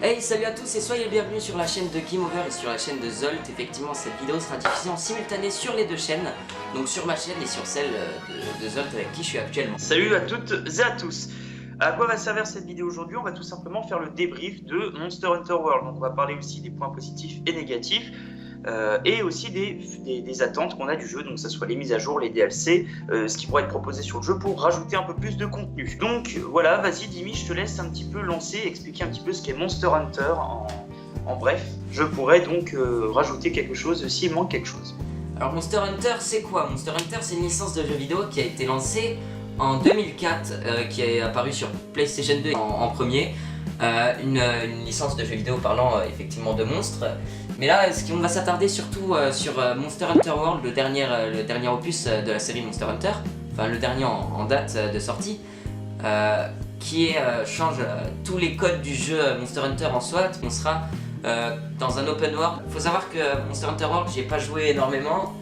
Hey, salut à tous et soyez bienvenus sur la chaîne de Gameover et sur la chaîne de Zolt. Effectivement, cette vidéo sera diffusée en simultané sur les deux chaînes, donc sur ma chaîne et sur celle de Zolt avec qui je suis actuellement. Salut à toutes et à tous. À quoi va servir cette vidéo aujourd'hui? On va tout simplement faire le débrief de Monster Hunter World. Donc on va parler aussi des points positifs et négatifs. Et aussi des attentes qu'on a du jeu, donc que ce soit les mises à jour, les DLC, ce qui pourrait être proposé sur le jeu pour rajouter un peu plus de contenu. Donc voilà, vas-y Dimi, je te laisse un petit peu lancer, expliquer un petit peu ce qu'est Monster Hunter en bref. Je pourrais donc rajouter quelque chose s'il manque quelque chose. Alors Monster Hunter c'est quoi? Monster Hunter c'est une licence de jeu vidéo qui a été lancée en 2004, qui est apparue sur PlayStation 2 en premier. Une licence de jeu vidéo parlant effectivement de monstres. Mais là, on va s'attarder surtout sur Monster Hunter World, le dernier opus de la série Monster Hunter, enfin le dernier en date de sortie, qui change tous les codes du jeu Monster Hunter en soi. On sera dans un open world. Faut savoir que Monster Hunter World, j'y ai pas joué énormément.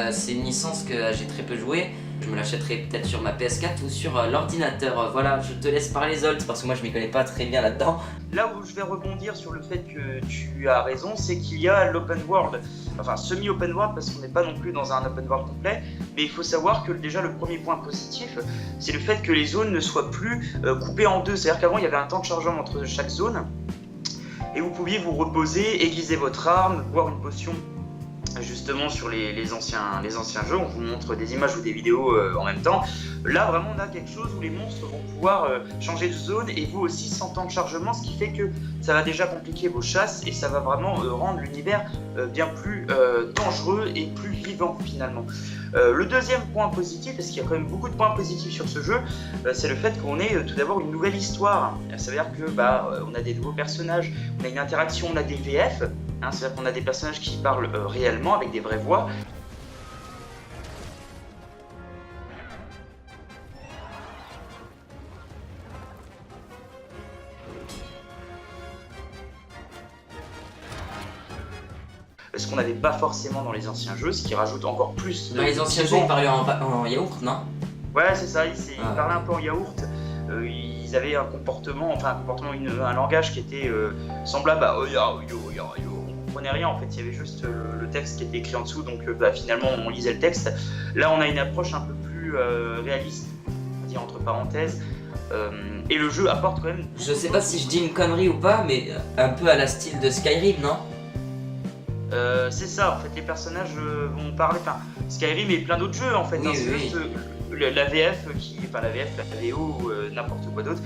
C'est une licence que j'ai très peu joué. Je me l'achèterai peut-être sur ma PS4 ou sur l'ordinateur. Voilà, je te laisse parler Zolt parce que moi je m'y connais pas très bien là-dedans. Là où je vais rebondir sur le fait que tu as raison, c'est qu'il y a l'open world, enfin semi-open world parce qu'on n'est pas non plus dans un open world complet, mais il faut savoir que déjà le premier point positif, c'est le fait que les zones ne soient plus coupées en deux. C'est-à-dire qu'avant il y avait un temps de chargement entre chaque zone et vous pouviez vous reposer, aiguiser votre arme, boire une potion. Justement sur les anciens jeux, on vous montre des images ou des vidéos en même temps. Là vraiment on a quelque chose où les monstres vont pouvoir changer de zone et vous aussi sans temps de chargement, ce qui fait que ça va déjà compliquer vos chasses et ça va vraiment rendre l'univers bien plus dangereux et plus vivant finalement. Le deuxième point positif, parce qu'il y a quand même beaucoup de points positifs sur ce jeu, c'est le fait qu'on ait tout d'abord une nouvelle histoire. Ça veut dire que on a des nouveaux personnages, on a une interaction, on a des VF. C'est-à-dire qu'on a des personnages qui parlent réellement avec des vraies voix. Ce qu'on n'avait pas forcément dans les anciens jeux, ce qui rajoute encore plus. Dans les anciens jeux, ils parlaient en yaourt, non? Ouais, c'est ça, ils parlaient un peu en yaourt. Ils avaient un comportement, un langage qui était semblable à on comprenait rien en fait, il y avait juste le texte qui était écrit en dessous, donc finalement on lisait le texte. Là on a une approche un peu plus réaliste, on va dire entre parenthèses, et le jeu apporte quand même... Je sais pas si je dis une connerie ou pas, mais un peu à la style de Skyrim, non? C'est ça, en fait les personnages vont parler, Skyrim et plein d'autres jeux en fait, oui, c'est oui. juste la VF, la VO ou n'importe quoi d'autre,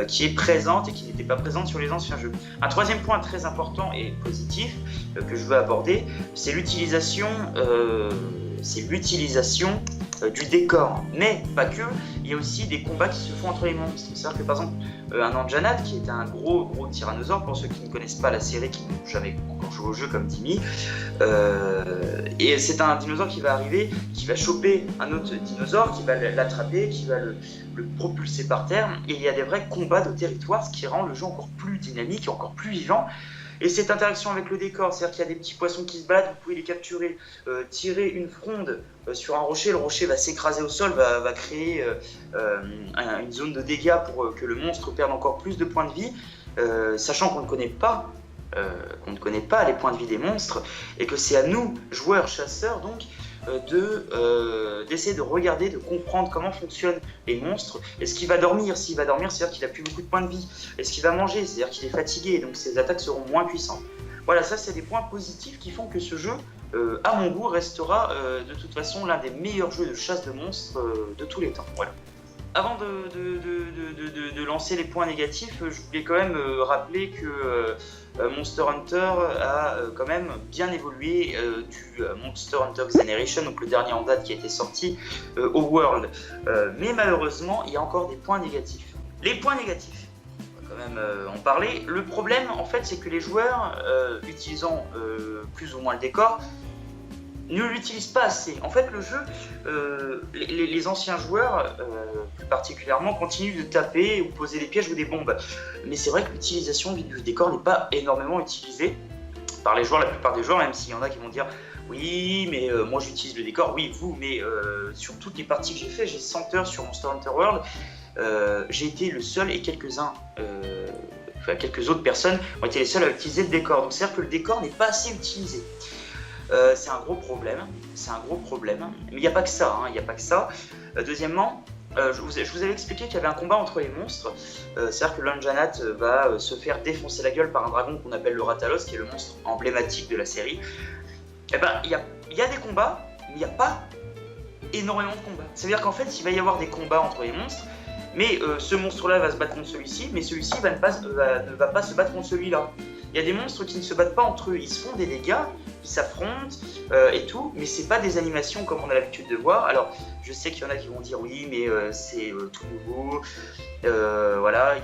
qui est présente et qui n'était pas présente sur les anciens jeux. Un troisième point très important et positif que je veux aborder, c'est l'utilisation du décor, mais pas que, il y a aussi des combats qui se font entre les monstres. C'est-à-dire que par exemple, un Anjanat qui est un gros tyrannosaure, pour ceux qui ne connaissent pas la série, qui n'ont jamais encore joué au jeu comme Dimi, et c'est un dinosaure qui va arriver, qui va choper un autre dinosaure, qui va l'attraper, qui va le propulser par terre, et il y a des vrais combats de territoire, ce qui rend le jeu encore plus dynamique et encore plus vivant. Et cette interaction avec le décor, c'est-à-dire qu'il y a des petits poissons qui se baladent, vous pouvez les capturer, tirer une fronde sur un rocher, le rocher va s'écraser au sol, va créer une zone de dégâts pour que le monstre perde encore plus de points de vie, sachant qu'on ne connaît pas les points de vie des monstres, et que c'est à nous, joueurs, chasseurs, donc, d'essayer de regarder, de comprendre comment fonctionnent les monstres. Est-ce qu'il va dormir? S'il va dormir, c'est-à-dire qu'il n'a plus beaucoup de points de vie. Est-ce qu'il va manger? C'est-à-dire qu'il est fatigué, donc ses attaques seront moins puissantes. Voilà, ça c'est des points positifs qui font que ce jeu, à mon goût, restera de toute façon l'un des meilleurs jeux de chasse de monstres de tous les temps. Voilà. Avant de lancer les points négatifs, je voulais quand même rappeler que Monster Hunter a quand même bien évolué du Monster Hunter Generation, donc le dernier en date qui a été sorti, au World. Mais malheureusement, il y a encore des points négatifs. Les points négatifs, on va quand même en parler. Le problème, en fait, c'est que les joueurs, utilisant plus ou moins le décor, ne l'utilisent pas assez. En fait, le jeu, les anciens joueurs, plus particulièrement, continuent de taper ou poser des pièges ou des bombes. Mais c'est vrai que l'utilisation du décor n'est pas énormément utilisée par les joueurs, la plupart des joueurs, même s'il y en a qui vont dire oui, mais moi j'utilise le décor, oui, vous, mais sur toutes les parties que j'ai fait, j'ai 100 heures sur Monster Hunter World, j'ai été le seul et quelques-uns quelques autres personnes ont été les seuls à utiliser le décor. Donc c'est-à-dire que le décor n'est pas assez utilisé. C'est un gros problème, mais il n'y a pas que ça, deuxièmement, je vous avais expliqué qu'il y avait un combat entre les monstres, c'est-à-dire que Lonjanat va se faire défoncer la gueule par un dragon qu'on appelle le Ratalos, qui est le monstre emblématique de la série. Et ben, il y a des combats, mais il n'y a pas énormément de combats. C'est-à-dire qu'en fait, il va y avoir des combats entre les monstres, mais ce monstre-là va se battre contre celui-ci, mais celui-ci ne va pas se battre contre celui-là. Il y a des monstres qui ne se battent pas entre eux, ils se font des dégâts, ils s'affrontent et tout, mais c'est pas des animations comme on a l'habitude de voir. Alors, je sais qu'il y en a qui vont dire oui, mais c'est tout nouveau, voilà,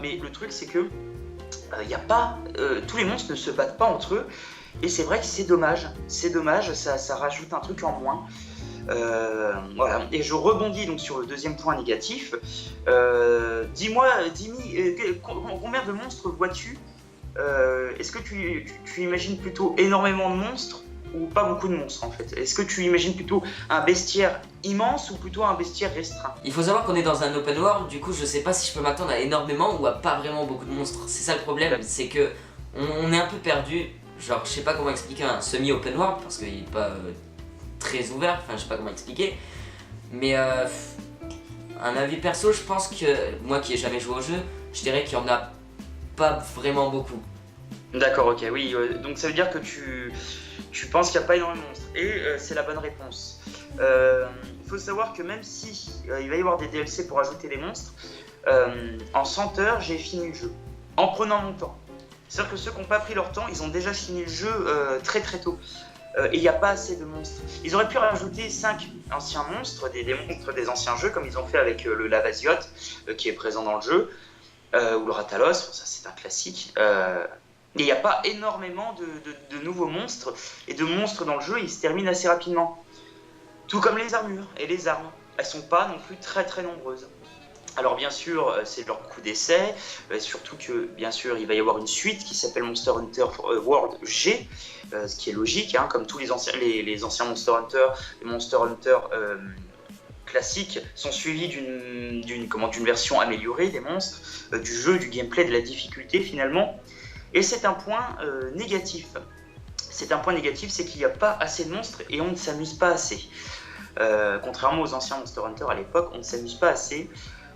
mais le truc c'est que il y a pas, tous les monstres ne se battent pas entre eux, et c'est vrai que c'est dommage, ça rajoute un truc en moins. Voilà, et je rebondis donc sur le deuxième point négatif. Dis-moi, Dimi, combien de monstres vois-tu? Est-ce que tu imagines plutôt énormément de monstres ou pas beaucoup de monstres en fait? Est-ce que tu imagines plutôt un bestiaire immense ou plutôt un bestiaire restreint? Il faut savoir qu'on est dans un open world, du coup je sais pas si je peux m'attendre à énormément ou à pas vraiment beaucoup de monstres. C'est ça le problème, c'est que on est un peu perdu. Genre je sais pas comment expliquer un semi-open world parce qu'il est pas très ouvert, enfin je sais pas comment expliquer. Mais un avis perso, je pense que moi qui ai jamais joué au jeu, je dirais qu'il y en a pas vraiment beaucoup. D'accord, ok, oui, donc ça veut dire que tu penses qu'il n'y a pas énormément de monstres, et c'est la bonne réponse. Il faut savoir que même si il va y avoir des DLC pour ajouter des monstres, en 100 heures j'ai fini le jeu, en prenant mon temps. C'est-à-dire que ceux qui n'ont pas pris leur temps, ils ont déjà fini le jeu très très tôt. Et il n'y a pas assez de monstres. Ils auraient pu rajouter 5 anciens monstres, des monstres des anciens jeux, comme ils ont fait avec le Lavazioth, qui est présent dans le jeu, ou le Ratalos, ça c'est un classique. Et il n'y a pas énormément de nouveaux monstres, et de monstres dans le jeu, ils se terminent assez rapidement. Tout comme les armures et les armes. Elles ne sont pas non plus très très nombreuses. Alors bien sûr, c'est leur coup d'essai, surtout que bien sûr il va y avoir une suite qui s'appelle Monster Hunter World G, ce qui est logique, hein, comme tous les anciens Monster Hunter, les Monster Hunter classiques sont suivis d'une version améliorée des monstres, du jeu, du gameplay, de la difficulté finalement. Et c'est un point négatif. C'est un point négatif, c'est qu'il n'y a pas assez de monstres et on ne s'amuse pas assez. Contrairement aux anciens Monster Hunter à l'époque, on ne s'amuse pas assez.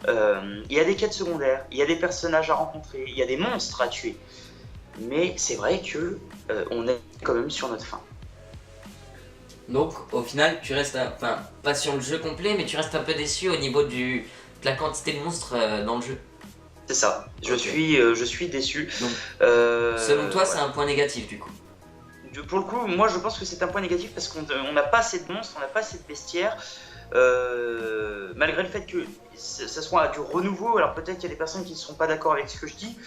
Il y a des quêtes secondaires, il y a des personnages à rencontrer, il y a des monstres à tuer. Mais c'est vrai que on est quand même sur notre fin. Donc au final tu restes, enfin pas sur le jeu complet, mais tu restes un peu déçu au niveau de la quantité de monstres dans le jeu. C'est ça, je suis déçu. Donc, selon toi c'est un point négatif du coup? Pour le coup, moi je pense que c'est un point négatif parce qu'on n'a pas assez de monstres, on n'a pas assez de bestiaires. Malgré le fait que ça soit du renouveau, alors peut-être qu'il y a des personnes qui ne seront pas d'accord avec ce que je dis,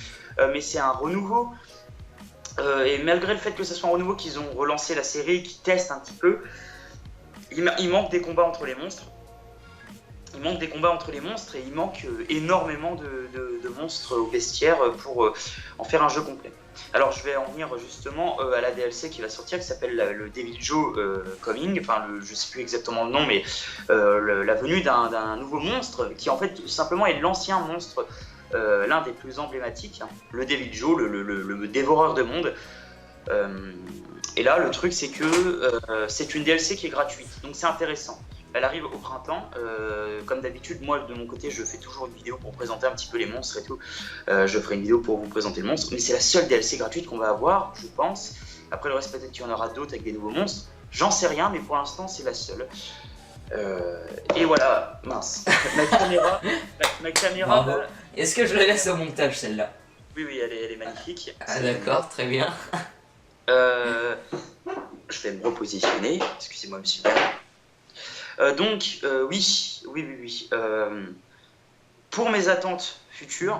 mais c'est un renouveau. Et malgré le fait que ça soit un renouveau, qu'ils ont relancé la série, qu'ils testent un petit peu, il manque des combats entre les monstres. Il manque des combats entre les monstres et il manque énormément de monstres au bestiaire pour en faire un jeu complet. Alors je vais en venir justement à la DLC qui va sortir, qui s'appelle le Devil Joe Coming, enfin je sais plus exactement le nom, mais la venue d'un nouveau monstre qui en fait tout simplement est l'ancien monstre, l'un des plus emblématiques, hein, le Devil Joe, le dévoreur de monde. Et là le truc c'est que c'est une DLC qui est gratuite, donc c'est intéressant. Elle arrive au printemps, comme d'habitude, moi de mon côté je fais toujours une vidéo pour présenter un petit peu les monstres et tout. Je ferai une vidéo pour vous présenter le monstre, mais c'est la seule DLC gratuite qu'on va avoir, je pense. Après le reste peut-être qu'il y en aura d'autres avec des nouveaux monstres, j'en sais rien, mais pour l'instant c'est la seule. Et voilà, mince, ma caméra Bravo. Est-ce que je la laisse au montage celle-là? Oui, elle est magnifique. Ah d'accord, très bien. Je vais me repositionner, excusez-moi monsieur. Donc, oui. Pour mes attentes futures,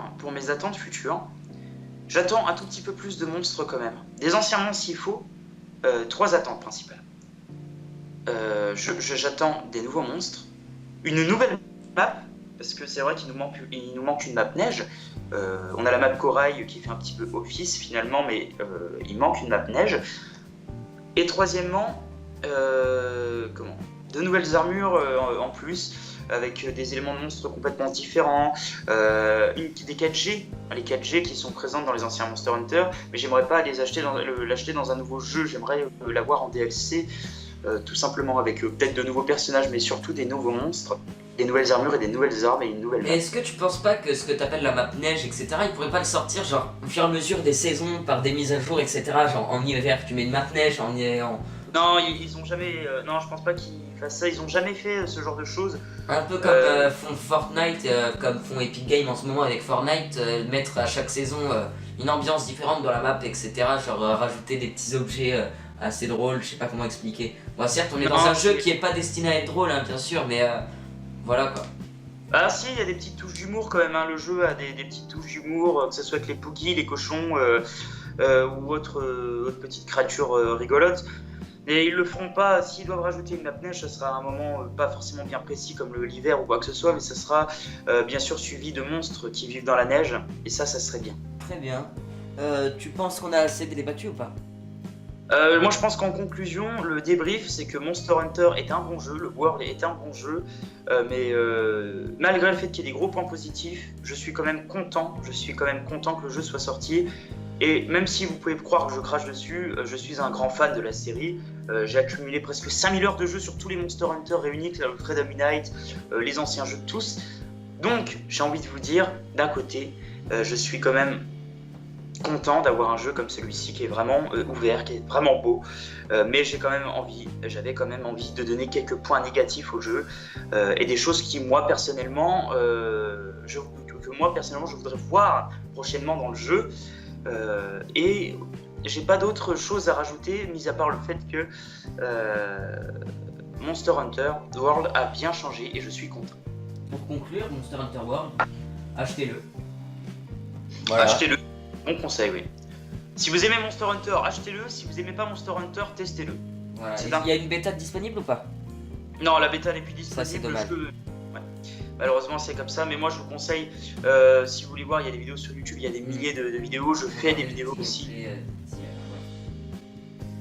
j'attends un tout petit peu plus de monstres quand même. Des anciens monstres s'il faut, 3 attentes principales. J'attends des nouveaux monstres, une nouvelle map, parce que c'est vrai qu'il nous manque une map neige. On a la map corail qui fait un petit peu office finalement, mais il manque une map neige. Et troisièmement, de nouvelles armures en plus, avec des éléments de monstres complètement différents, des 4G, les 4G qui sont présentes dans les anciens Monster Hunter, mais j'aimerais pas l'acheter dans un nouveau jeu, j'aimerais l'avoir en DLC, tout simplement avec peut-être de nouveaux personnages, mais surtout des nouveaux monstres, des nouvelles armures et des nouvelles armes et une nouvelle map. Est-ce que tu penses pas que ce que t'appelles la map neige, etc., ils pourraient pas le sortir genre au fur et à mesure des saisons par des mises à jour, etc., genre en hiver, tu mets une map neige en... Non, ils ont jamais. Non, je pense pas qu'ils fassent ça. Ils ont jamais fait ce genre de choses. Un peu comme font Fortnite, comme font Epic Games en ce moment avec Fortnite, mettre à chaque saison une ambiance différente dans la map, etc. Genre rajouter des petits objets assez drôles, je sais pas comment expliquer. Bon, certes, on est dans un jeu qui est pas destiné à être drôle, hein, bien sûr, mais voilà quoi. Ah si, il y a des petites touches d'humour quand même. Hein. Le jeu a des petites touches d'humour, que ce soit avec les Poogies, les cochons ou autres petites créatures rigolotes. Et ils le feront pas, s'ils doivent rajouter une map neige, ça sera à un moment pas forcément bien précis comme l'hiver ou quoi que ce soit, mais ça sera bien sûr suivi de monstres qui vivent dans la neige, et ça serait bien. Très bien. Tu penses qu'on a assez débattu ou pas? Moi je pense qu'en conclusion, le débrief c'est que Monster Hunter est un bon jeu, le World est un bon jeu, mais malgré le fait qu'il y ait des gros points positifs, je suis quand même content que le jeu soit sorti. Et même si vous pouvez croire que je crache dessus, je suis un grand fan de la série. J'ai accumulé presque 5000 heures de jeu sur tous les Monster Hunter réunis, le Freedom Unite, les anciens jeux tous. Donc j'ai envie de vous dire, d'un côté, je suis quand même content d'avoir un jeu comme celui-ci qui est vraiment ouvert, qui est vraiment beau, mais j'avais quand même envie de donner quelques points négatifs au jeu et des choses qui moi personnellement je voudrais voir prochainement dans le jeu. Et j'ai pas d'autre chose à rajouter, mis à part le fait que Monster Hunter World a bien changé et je suis content. Pour conclure, Monster Hunter World, achetez-le. Voilà. Achetez-le, bon conseil, oui. Si vous aimez Monster Hunter, achetez-le. Si vous aimez pas Monster Hunter, testez-le. Voilà. Il y a une bêta disponible ou pas? Non, la bêta n'est plus disponible. Ça, c'est dommage. Malheureusement c'est comme ça, mais moi je vous conseille, si vous voulez voir, il y a des vidéos sur YouTube, il y a des milliers de vidéos, je fais des vidéos aussi.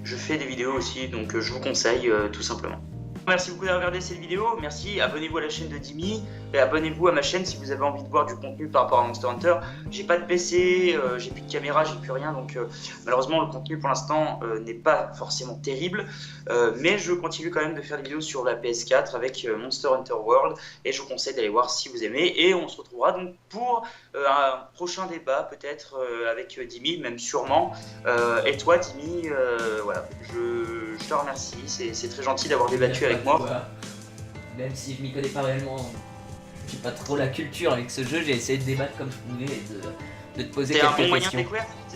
Je fais des vidéos aussi, donc je vous conseille tout simplement. Merci beaucoup d'avoir regardé cette vidéo, merci, abonnez-vous à la chaîne de Dimi et abonnez-vous à ma chaîne si vous avez envie de voir du contenu par rapport à Monster Hunter. J'ai pas de PC, j'ai plus de caméra, j'ai plus rien, donc malheureusement le contenu pour l'instant n'est pas forcément terrible, mais je continue quand même de faire des vidéos sur la PS4 avec Monster Hunter World et je vous conseille d'aller voir si vous aimez, et on se retrouvera donc pour un prochain débat peut-être avec Dimi, même sûrement, et toi Dimi, voilà, je te remercie, c'est très gentil d'avoir débattu avec moi. Même si je m'y connais pas réellement, j'ai pas trop la culture avec ce jeu, j'ai essayé de débattre comme je pouvais et de te poser quelques questions.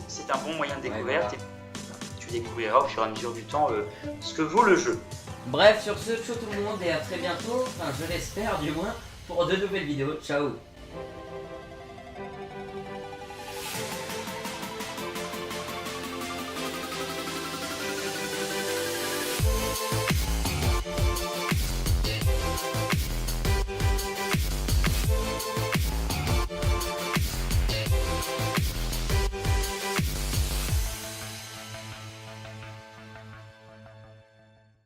C'est un bon moyen de découverte, ouais, voilà. Tu découvriras au fur et à mesure du temps ce que vaut le jeu. Bref, sur ce, ciao tout le monde et à très bientôt, enfin je l'espère du moins, pour de nouvelles vidéos. Ciao.